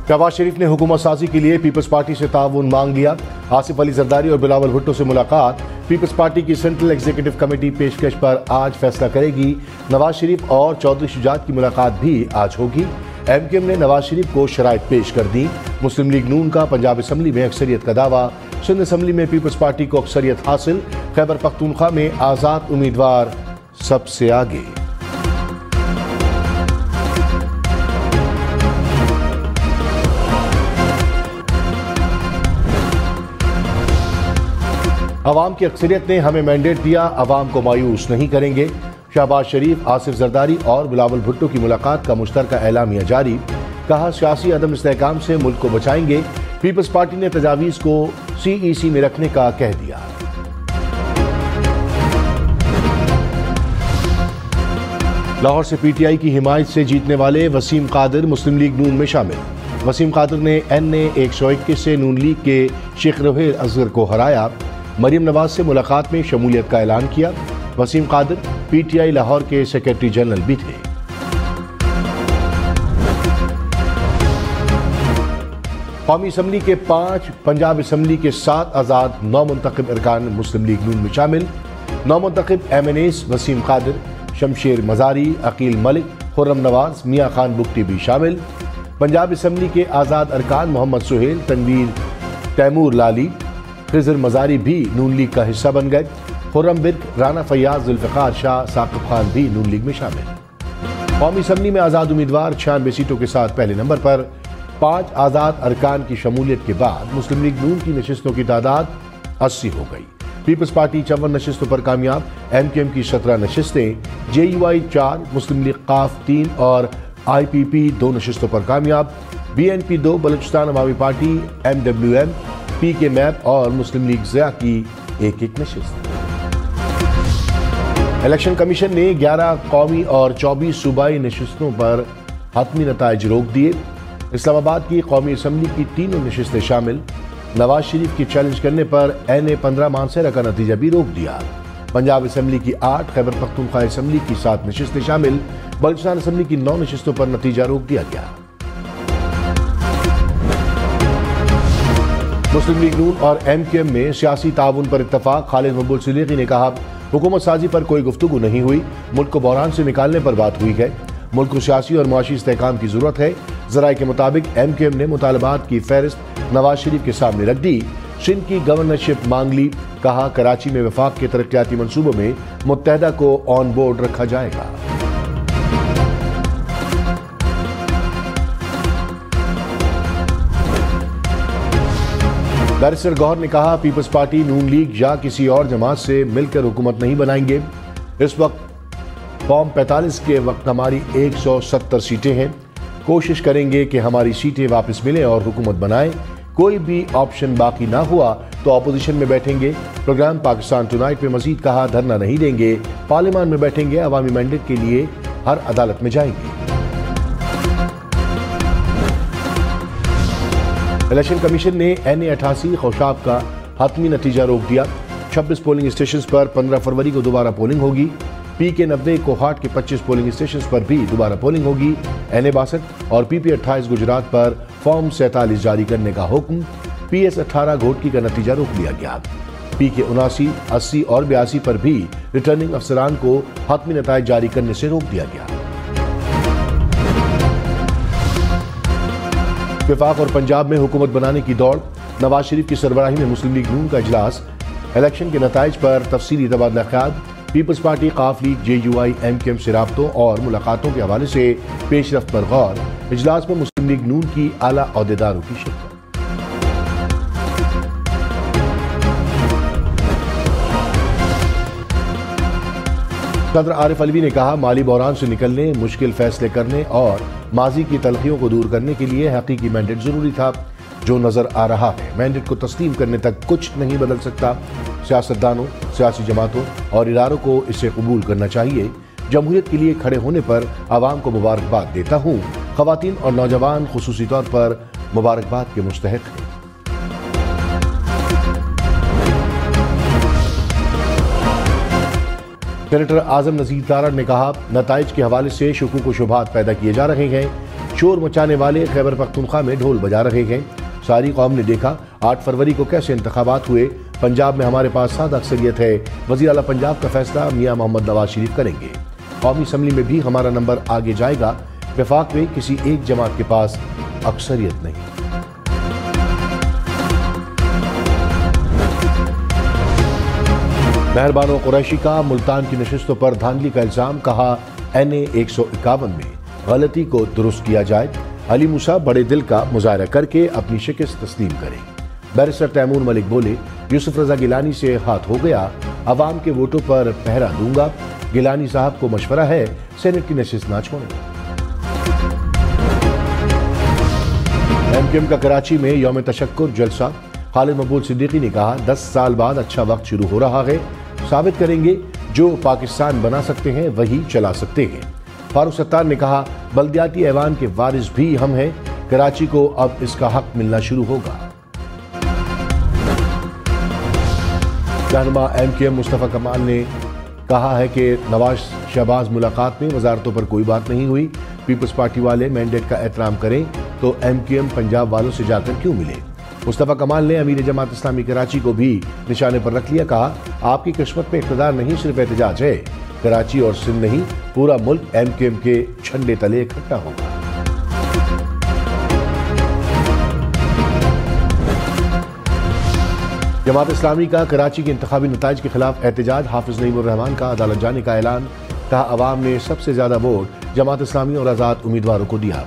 शहबाज शरीफ ने हुकूमत साजी के लिए पीपल्स पार्टी से ताउन मांग लिया। आसिफ अली जरदारी और बिलावल भुट्टो से मुलाकात। पीपल्स पार्टी की सेंट्रल एग्जीक्यूटिव कमेटी पेशकश पर आज फैसला करेगी। नवाज शरीफ और चौधरी शुजात की मुलाकात भी आज होगी। MKM ने नवाज शरीफ को शराइत पेश कर दी। मुस्लिम लीग नून का पंजाब असम्बली में अक्सरियत का दावा। सिंध असम्बली में पीपल्स पार्टी को अक्सरियत हासिल। खैबर पख्तूनख्वा में आज़ाद उम्मीदवार सबसे आगे। अवाम की अक्सरियत ने हमें मैंडेट दिया, अवाम को मायूस नहीं करेंगे। शहबाज शरीफ, आसिफ जरदारी और बिलावल भुट्टो की मुलाकात का मुश्तरका एलामिया जारी। कहा, सियासी अदम इस्तेहकाम से मुल्क को बचाएंगे। पीपल्स पार्टी ने तजावीज़ को CEC में रखने का कह दिया। लाहौर से PTI की हिमायत से जीतने वाले वसीम कादिर मुस्लिम लीग नून में शामिल। वसीम कादिर ने NA 121 से नून लीग के शेख रहील असगर को हराया। मरियम नवाज से मुलाकात में शमूलियत का ऐलान किया। वसीम कादिर PTI लाहौर के सेक्रेटरी जनरल भी थे। कौमी असम्बली के 5, पंजाब असम्बली के 7 आज़ाद नौमुंतखब अरकान मुस्लिम लीग नून में शामिल। नौमुंतखब MNAs वसीम कादिर, शमशेर मजारी, अकील मलिक, खुर्रम नवाज, मियाँ खान बुगटी भी शामिल। पंजाब असम्बली के आज़ाद अरकान मोहम्मद सुहेल, तनवीर, तैमूर लाली, खिजर मजारी भी नून लीग का हिस्सा बन गए। खुर्रम बिर्क, राना फैयाज, जुल्फ़िकार शाह, साकिब खान भी नून लीग में शामिल। कौमी असम्बली में आज़ाद उम्मीदवार 96 सीटों के साथ पहले नंबर पर। 5 आज़ाद अरकान की शमूलियत के बाद मुस्लिम लीग नून की नशिस्तों की तादाद 80 हो गई। पीपल्स पार्टी 54 नशिस्तों पर कामयाब। MKM की 17 नशिस्तें, JUI 4, मुस्लिम लीग काफ 3 और IPP 2 नशिस्तों पर कामयाब। BNP 2, बलूचिस्तान अवामी पार्टी, MWM, PK मैप और मुस्लिम लीग ज़िया की एक नशिस्त। इलेक्शन कमीशन ने 11 कौमी और 24 सूबाई नशिस्तों पर हतमी नताइज रोक दिए। इस्लामाबाद की कौमी असम्बली की 3 नशिस्तें शामिल। नवाज शरीफ की चैलेंज करने पर NA 15 मानसरा का नतीजा भी रोक दिया। पंजाब असम्बली की 8, खैबर पख्तूनख्वा असम्बली की 7 नशिस्तें शामिल। बलूचिस्तान असम्बली की 9 नशिस्तों पर नतीजा रोक दिया गया। मुस्लिम लीग नून और MKM में सियासी ताउन पर इत्तफाक। खालिद मकबूल सिद्दीकी ने कहा, हुकूमत साजी पर कोई गुफ्तगू नहीं हुई, मुल्क को बहरान से निकालने पर बात हुई है। मुल्क को सियासी और मुआशी इस्तेहकाम की जरूरत है। जराए के मुताबिक MKM ने मुतालबात की फहरिस्त नवाज शरीफ के सामने रख दी। सिंध की गवर्नरशिप मांग ली। कहा, कराची में वफाक के तरक्याती मंसूबों में मुत्तहदा को ऑन बोर्ड रखा जाएगा। बैरिस्टर गौहर ने कहा, पीपल्स पार्टी, नून लीग या किसी और जमात से मिलकर हुकूमत नहीं बनाएंगे। इस वक्त फॉर्म 45 के वक्त हमारी 170 सीटें हैं। कोशिश करेंगे कि हमारी सीटें वापस मिलें और हुकूमत बनाएं। कोई भी ऑप्शन बाकी ना हुआ तो अपोजिशन में बैठेंगे। प्रोग्राम पाकिस्तान टुनाइट में मजीद कहा, धरना नहीं देंगे, पार्लियामान में बैठेंगे, अवामी मैंडेट के लिए हर अदालत में जाएंगे। इलेक्शन कमीशन ने NA 88 खौशाब का हतमी नतीजा रोक दिया। 26 पोलिंग स्टेशन पर 15 फरवरी को दोबारा पोलिंग होगी। PK 90 कोहाट के 25 पोलिंग स्टेशन पर भी दोबारा पोलिंग होगी। NA 62 और PP 28 गुजरात पर फॉर्म 47 जारी करने का हुक्म। PS 18 घोटकी का नतीजा रोक लिया गया। PK 79, 80 और 82 पर भी रिटर्निंग अफसरान को हतमी नताइज जारी करने से रोक दिया गया। वफाक और पंजाब में हुकूमत बनाने की दौड़। नवाज शरीफ की सरबराही में मुस्लिम लीग नून का इजलास। इलेक्शन के नताइज पर तफसीली तबादला ख्याल। पीपल्स पार्टी, काफ लीग, JUI, MKM से राब्तों और मुलाकातों के हवाले से पेशरफ्त पर गौर। इजलास में मुस्लिम लीग नून की आला अहदेदारों की शिरकत। सदर आरिफ अलवी ने कहा, माली बहरान से निकलने, मुश्किल फैसले करने और माजी की तलखियों को दूर करने के लिए हकीकी मैंडेट जरूरी था। जो नजर आ रहा है, मैंडेट को तस्लीम करने तक कुछ नहीं बदल सकता। सियासतदानों, सियासी जमातों और इदारों को इसे कबूल करना चाहिए। जमहूरियत के लिए खड़े होने पर आवाम को मुबारकबाद देता हूँ। खवातीन और नौजवान खुसूसी तौर पर मुबारकबाद के मुस्तहिक हैं। सेनेटर आजम नज़ीर तारड़ ने कहा, नताइज के हवाले से शुकूक व शुबहात पैदा किए जा रहे हैं। शोर मचाने वाले खैबर पख्तूनख्वा में ढोल बजा रहे हैं। सारी कौम ने देखा 8 फरवरी को कैसे इंतखाबात हुए। पंजाब में हमारे पास सादा अक्सरियत है। वज़ीर आला पंजाब का फैसला मियां मोहम्मद नवाज शरीफ करेंगे। कौमी असम्बली में भी हमारा नंबर आगे जाएगा। वफाक में किसी एक जमात के पास अक्सरियत नहीं। मेहरबानो कुरैशी का मुल्तान की नशिस्तों पर धांधली का इल्जाम। कहा NA 151 में गलती को दुरुस्त किया जाए। अली मूसा बड़े दिल का मुजाहरा करके अपनी शिकस्त तस्लीम करें। बैरिस्टर तैमूर मलिक बोले यूसुफ रजा गिलानी से हाथ हो गया, अवाम के वोटों पर पहरा दूंगा। गिलानी साहब को मशवरा है सेनेट की नशिस्त ना छोड़ें। MQM का कराची में यौम तशक्कुर जलसा। खालिद मकबूल सिद्दीकी ने कहा 10 साल बाद अच्छा वक्त शुरू हो रहा है। साबित करेंगे जो पाकिस्तान बना सकते हैं वही चला सकते हैं। फारूक सत्तार ने कहा बल्दियाती ऐवान के वारिस भी हम हैं। कराची को अब इसका हक मिलना शुरू होगा। रहनुमा MQM मुस्तफा कमाल ने कहा है कि नवाज शहबाज मुलाकात में वजारतों पर कोई बात नहीं हुई। पीपल्स पार्टी वाले मैंडेट का एहतराम करें तो MQM पंजाब वालों से जाकर क्यों मिले। मुस्तफा कमाल ने अमीर जमात इस्लामी कराची को भी निशाने पर रख लिया। कहा आपकी किस्मत में इक़्तिदार नहीं सिर्फ एहतजाज है। कराची और सिंध नहीं पूरा मुल्क MQM के झंडे तले इकट्ठा होगा। जमात इस्लामी का कराची के इंतखाबी नताइज के खिलाफ एहतजाज। हाफिज नईमुर रहमान का अदालत जाने का ऐलान। कहा अवाम ने सबसे ज्यादा वोट जमात इस्लामी और आजाद उम्मीदवारों को दिया।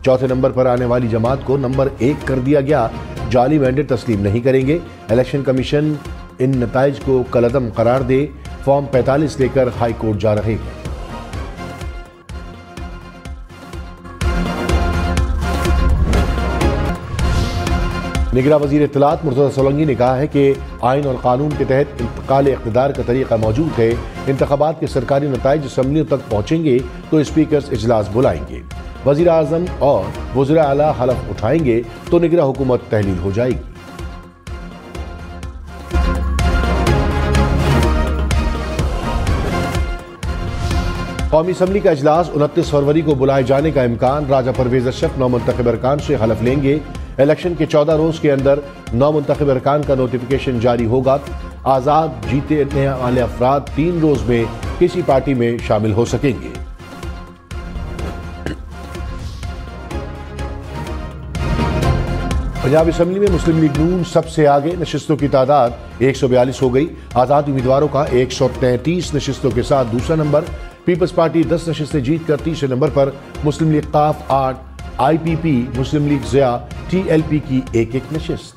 चौथे नंबर पर आने वाली जमात को नंबर 1 कर दिया गया। जाली मैंडेट तस्लीम नहीं करेंगे। इलेक्शन कमीशन इन नताइज को कलअदम करार दे। फॉर्म 45 लेकर हाई कोर्ट जा रहे हैं। निगरान वजीर इत्तलात मुर्तज़ा सोलंकी ने कहा है कि आइन और कानून के तहत इंतकाल इक़्तिदार का तरीका मौजूद है। इंतखाबात के सरकारी नताइज असम्बलियों तक पहुंचेंगे तो स्पीकर्स इजलास बुलाएंगे। वज़ीर आज़म और वज़ीर आला हलफ उठाएंगे तो निगरान हुकूमत तहलील हो जाएगी। कौमी असम्बली का इजलास 29 फरवरी को बुलाए जाने का इम्कान। राजा परवेज अशरफ नौमुंतखब अरकान से हलफ लेंगे। इलेक्शन के 14 रोज के अंदर नौमुंतखब अरकान का नोटिफिकेशन जारी होगा। आजाद जीतने वाले अफराद 3 रोज में किसी पार्टी में शामिल हो सकेंगे। पंजाब असम्बली में मुस्लिम लीग नून सबसे आगे। नशिस्तों की तादाद 142 हो गई। आजाद उम्मीदवारों का 133 नशिस्तों के साथ दूसरा नंबर। पीपल्स पार्टी 10 नशिस्तें जीतकर तीसरे नंबर पर। मुस्लिम लीग काफ 8, IPP, मुस्लिम लीग ज़िया, TLP की एक नशिस्त।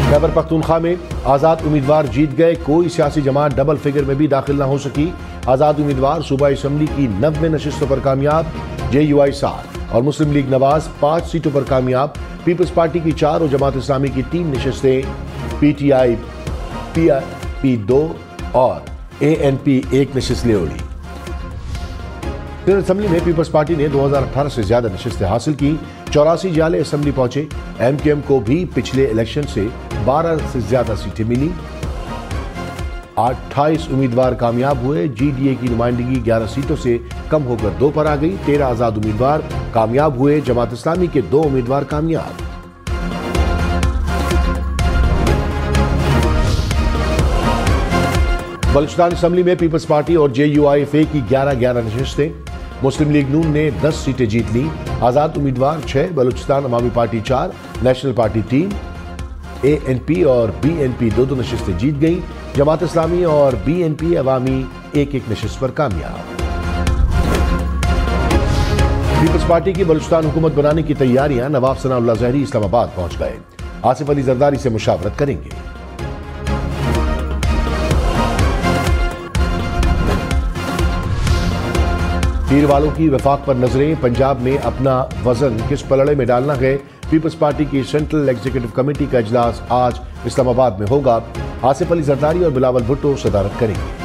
खैबर पख्तूनख्वा में आजाद उम्मीदवार जीत गए। कोई सियासी जमात डबल फिगर में भी दाखिल न हो सकी। आजाद उम्मीदवार सूबाई असम्बली की 90 नशिस्तों पर कामयाब। JUI 7 और मुस्लिम लीग नवाज 5 सीटों पर कामयाब। पीपल्स पार्टी की 4 और जमात इस्लामी की 3 नशिस्तें। PTI PRP 2 और ANP 1 नशिस्त ले उड़ी। असम्बली में पीपल्स पार्टी ने 2018 से ज्यादा नशिस्तें हासिल की। 84 जाले असम्बली पहुंचे। MQM को भी पिछले इलेक्शन से 12 से ज्यादा सीटें मिली। 28 उम्मीदवार कामयाब हुए। GDA की नुमाइंदगी 11 सीटों से कम होकर 2 पर आ गई। 13 आजाद उम्मीदवार कामयाब हुए। जमात इस्लामी के 2 उम्मीदवार कामयाब। बलूचिस्तान असम्बली में पीपल्स पार्टी और JUIFA की 11-11 नशिस्तें। मुस्लिम लीग नून ने 10 सीटें जीत ली। आजाद उम्मीदवार 6, बलूचिस्तान अवामी पार्टी 4, नेशनल पार्टी 3, ANP और BNP 2 नशिस्तें जीत गई। जमात इस्लामी और BNP अवामी 1-1 नशिस्त पर कामयाब। पीपल्स पार्टी की बलूचिस्तान हुकूमत बनाने की तैयारियां। नवाब सनाउल्लाह ज़हरी इस्लामाबाद पहुंच गए। आसिफ अली जरदारी से मुशावरत करेंगे। तीर वालों की वफाक पर नजरें। पंजाब में अपना वजन किस पलड़े में डालना है। पीपल्स पार्टी की सेंट्रल एग्जीक्यूटिव कमेटी का इजलास आज इस्लामाबाद में होगा। आसिफ अली जरदारी और बिलावल भुट्टो सदारत करेंगे।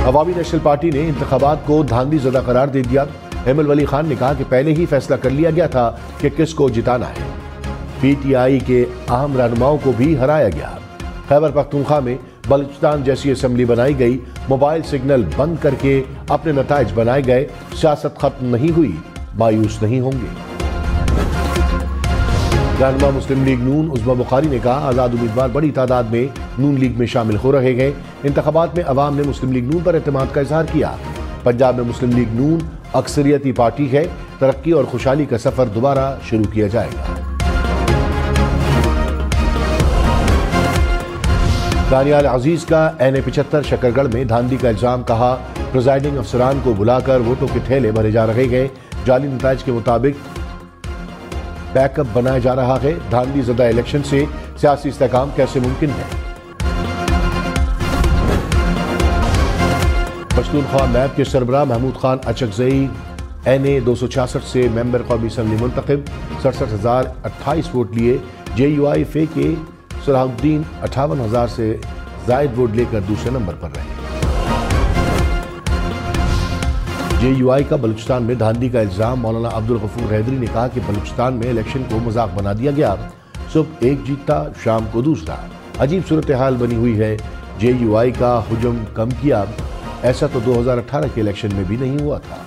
अवामी नेशनल पार्टी ने इंतखाबात को धांधली ज़दा करार दे दिया। एमएल वली खान ने कहा कि पहले ही फैसला कर लिया गया था कि किसको जिताना है। PTI के अहम रहनुमाओं को भी हराया गया। खैबर पख्तूनख्वा में बलूचिस्तान जैसी असम्बली बनाई गई, मोबाइल सिग्नल बंद करके अपने नताइज बनाए गए, सियासत खत्म नहीं हुई, मायूस नहीं होंगे। रहनुमा मुस्लिम लीग नून उस्मा बुखारी ने कहा, आज़ाद उम्मीदवार बड़ी तादाद में नून लीग में शामिल हो रहे हैं। इंतखाबात में अवाम ने मुस्लिम लीग नून पर एतमाद का इजहार किया। पंजाब में मुस्लिम लीग नून अक्सरियती पार्टी है, तरक्की और खुशहाली का सफर दोबारा शुरू किया जाएगा। दानियाल अजीज का NA-75 शकरगढ़ में धांधली का इल्जाम, कहा प्रिजाइडिंग अफसरान को बुलाकर वोटों के थैले भरे जा रहे हैं, जाली नताइज के मुताबिक बैकअप बनाया जा रहा है। धांधली ज़दा इलेक्शन से सियासी इस्तेहकाम कैसे मुमकिन है। पश्तूनख्वा मैप के सरबराह महमूद खान अचकजई NA-266 से मेंबर कौमी असम्बली मुंतखब, 67,028 वोट लिए। JUI फे के सलाहुद्दीन 58,000 से जायद वोट लेकर दूसरे नंबर पर रहे। JUI का बलूचिस्तान में धांधली का इल्जाम, मौलाना अब्दुल गफूर हैदरी ने कहा कि बलूचिस्तान में इलेक्शन को मजाक बना दिया गया, सुबह एक जीतता शाम को दूसरा, अजीब सूरत हाल बनी हुई है। JUI का हुजूम कम किया, ऐसा तो 2018 के इलेक्शन में भी नहीं हुआ था।